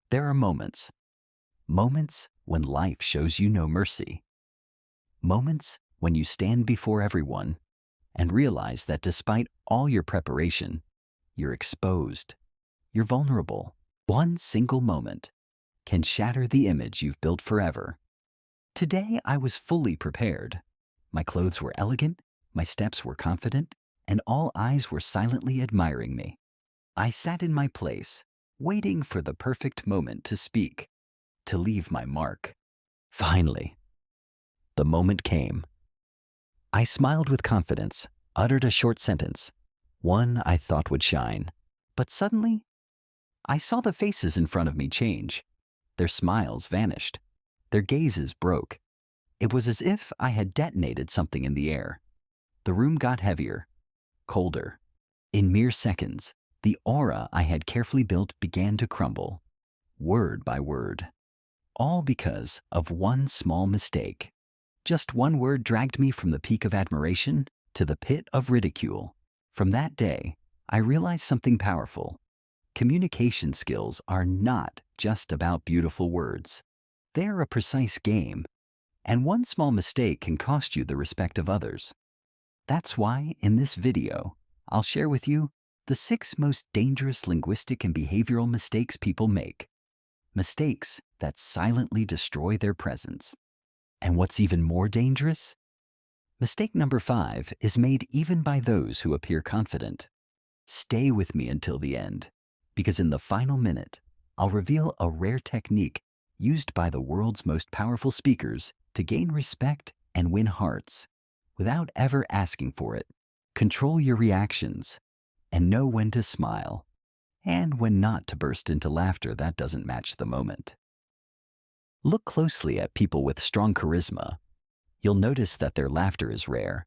There are moments when life shows you no mercy, moments when you stand before everyone and realize that despite all your preparation, you're exposed, you're vulnerable. One single moment can shatter the image you've built forever. Today, I was fully prepared. My clothes were elegant, my steps were confident, and all eyes were silently admiring me. I sat in my place, waiting for the perfect moment to speak, to leave my mark. Finally, the moment came. I smiled with confidence, uttered a short sentence, one I thought would shine. But suddenly, I saw the faces in front of me change. Their smiles vanished. Their gazes broke. It was as if I had detonated something in the air. The room got heavier, colder. In mere seconds, the aura I had carefully built began to crumble, word by word. All because of one small mistake. Just one word dragged me from the peak of admiration to the pit of ridicule. From that day, I realized something powerful. Communication skills are not just about beautiful words. They're a precise game, and one small mistake can cost you the respect of others. That's why, in this video, I'll share with you the 6 most dangerous linguistic and behavioral mistakes people make. Mistakes that silently destroy their presence. And what's even more dangerous? Mistake number 5 is made even by those who appear confident. Stay with me until the end, because in the final minute, I'll reveal a rare technique used by the world's most powerful speakers to gain respect and win hearts without ever asking for it. Control your reactions and know when to smile and when not to burst into laughter that doesn't match the moment. Look closely at people with strong charisma. You'll notice that their laughter is rare,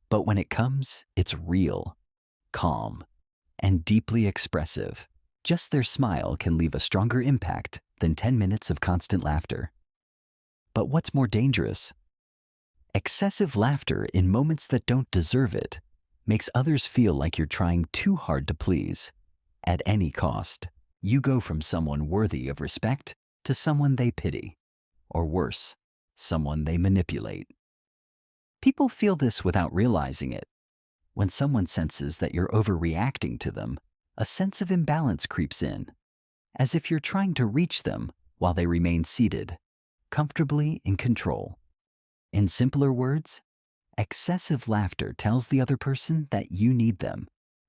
but when it comes, it's real, calm, and deeply expressive. Just their smile can leave a stronger impact than 10 minutes of constant laughter. But what's more dangerous? Excessive laughter in moments that don't deserve it makes others feel like you're trying too hard to please. At any cost, you go from someone worthy of respect to someone they pity, or worse, someone they manipulate. People feel this without realizing it. When someone senses that you're overreacting to them, a sense of imbalance creeps in, as if you're trying to reach them while they remain seated, comfortably in control. In simpler words, excessive laughter tells the other person that you need them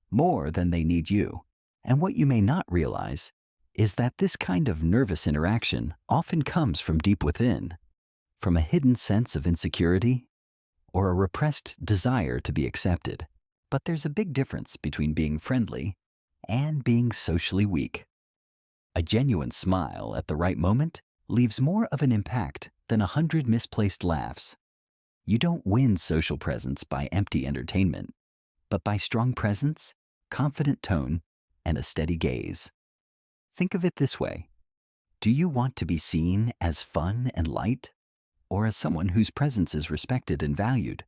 more than they need you. And what you may not realize is that this kind of nervous interaction often comes from deep within, from a hidden sense of insecurity or a repressed desire to be accepted. But there's a big difference between being friendly and being socially weak. A genuine smile at the right moment leaves more of an impact than 100 misplaced laughs. You don't win social presence by empty entertainment, but by strong presence, confident tone, and a steady gaze. Think of it this way. Do you want to be seen as fun and light, or as someone whose presence is respected and valued?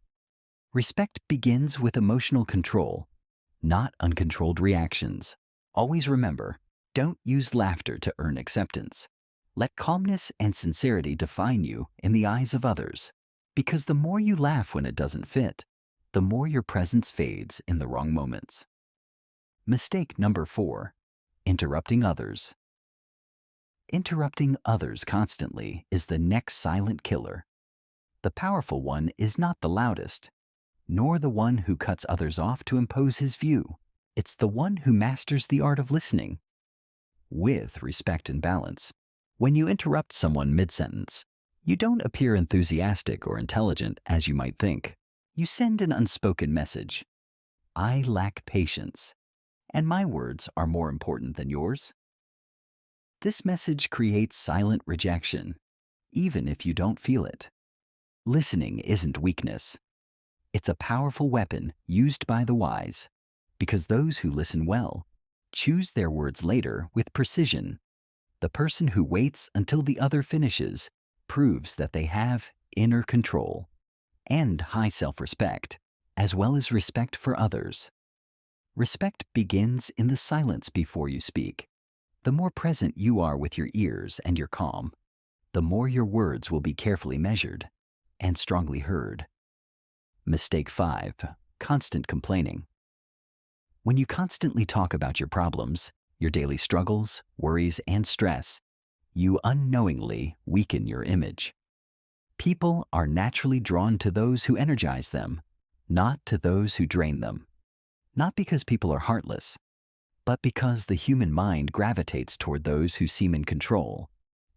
Respect begins with emotional control, not uncontrolled reactions. Always remember, don't use laughter to earn acceptance. Let calmness and sincerity define you in the eyes of others. Because the more you laugh when it doesn't fit, the more your presence fades in the wrong moments. Mistake number 4, interrupting others. Interrupting others constantly is the next silent killer. The powerful one is not the loudest, nor the one who cuts others off to impose his view. It's the one who masters the art of listening with respect and balance. When you interrupt someone mid-sentence, you don't appear enthusiastic or intelligent as you might think. You send an unspoken message. I lack patience, and my words are more important than yours. This message creates silent rejection, even if you don't feel it. Listening isn't weakness. It's a powerful weapon used by the wise, because those who listen well choose their words later with precision. The person who waits until the other finishes proves that they have inner control and high self-respect, as well as respect for others. Respect begins in the silence before you speak. The more present you are with your ears and your calm, the more your words will be carefully measured and strongly heard. Mistake 5. Constant complaining. When you constantly talk about your problems, your daily struggles, worries, and stress, you unknowingly weaken your image. People are naturally drawn to those who energize them, not to those who drain them. Not because people are heartless, but because the human mind gravitates toward those who seem in control,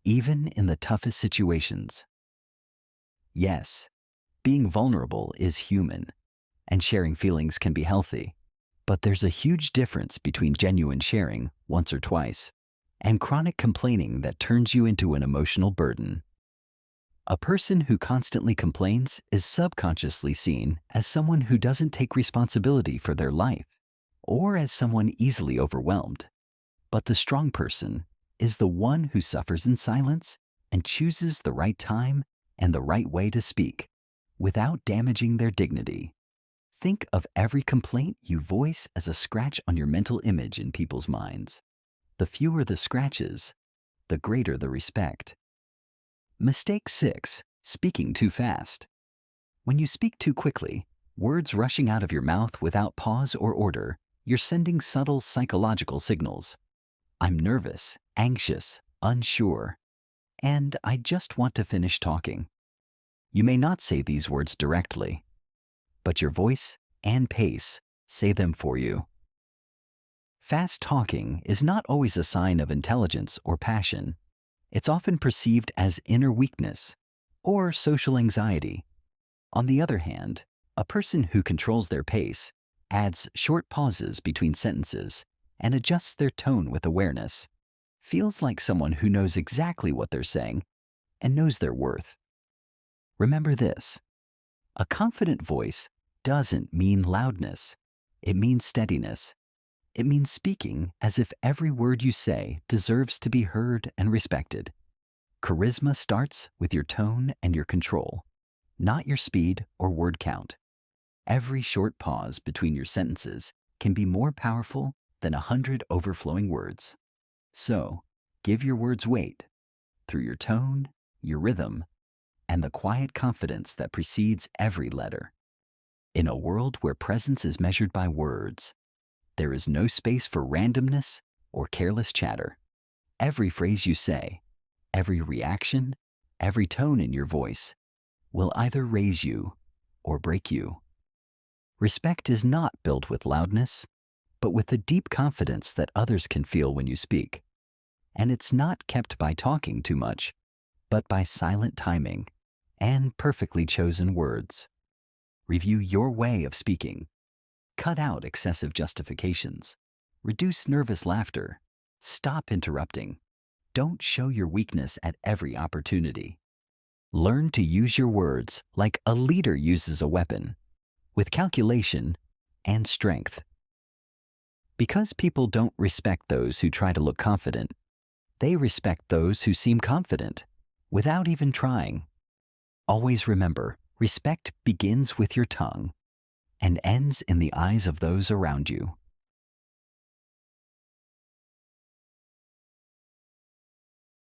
even in the toughest situations. Yes, being vulnerable is human, and sharing feelings can be healthy. But there's a huge difference between genuine sharing once or twice and chronic complaining that turns you into an emotional burden. A person who constantly complains is subconsciously seen as someone who doesn't take responsibility for their life or as someone easily overwhelmed. But the strong person is the one who suffers in silence and chooses the right time and the right way to speak without damaging their dignity. Think of every complaint you voice as a scratch on your mental image in people's minds. The fewer the scratches, the greater the respect. Mistake 6. Speaking too fast. When you speak too quickly, words rushing out of your mouth without pause or order, you're sending subtle psychological signals. I'm nervous, anxious, unsure, and I just want to finish talking. You may not say these words directly, but your voice and pace say them for you. Fast talking is not always a sign of intelligence or passion. It's often perceived as inner weakness or social anxiety. On the other hand, a person who controls their pace, adds short pauses between sentences, and adjusts their tone with awareness, feels like someone who knows exactly what they're saying and knows their worth. Remember this: a confident voice doesn't mean loudness. It means steadiness. It means speaking as if every word you say deserves to be heard and respected. Charisma starts with your tone and your control, not your speed or word count. Every short pause between your sentences can be more powerful than 100 overflowing words. So, give your words weight through your tone, your rhythm, and the quiet confidence that precedes every letter. In a world where presence is measured by words, there is no space for randomness or careless chatter. Every phrase you say, every reaction, every tone in your voice will either raise you or break you. Respect is not built with loudness, but with the deep confidence that others can feel when you speak. And it's not kept by talking too much, but by silent timing and perfectly chosen words. Review your way of speaking. Cut out excessive justifications. Reduce nervous laughter. Stop interrupting. Don't show your weakness at every opportunity. Learn to use your words like a leader uses a weapon, with calculation and strength. Because people don't respect those who try to look confident, they respect those who seem confident without even trying. Always remember, respect begins with your tongue and ends in the eyes of those around you.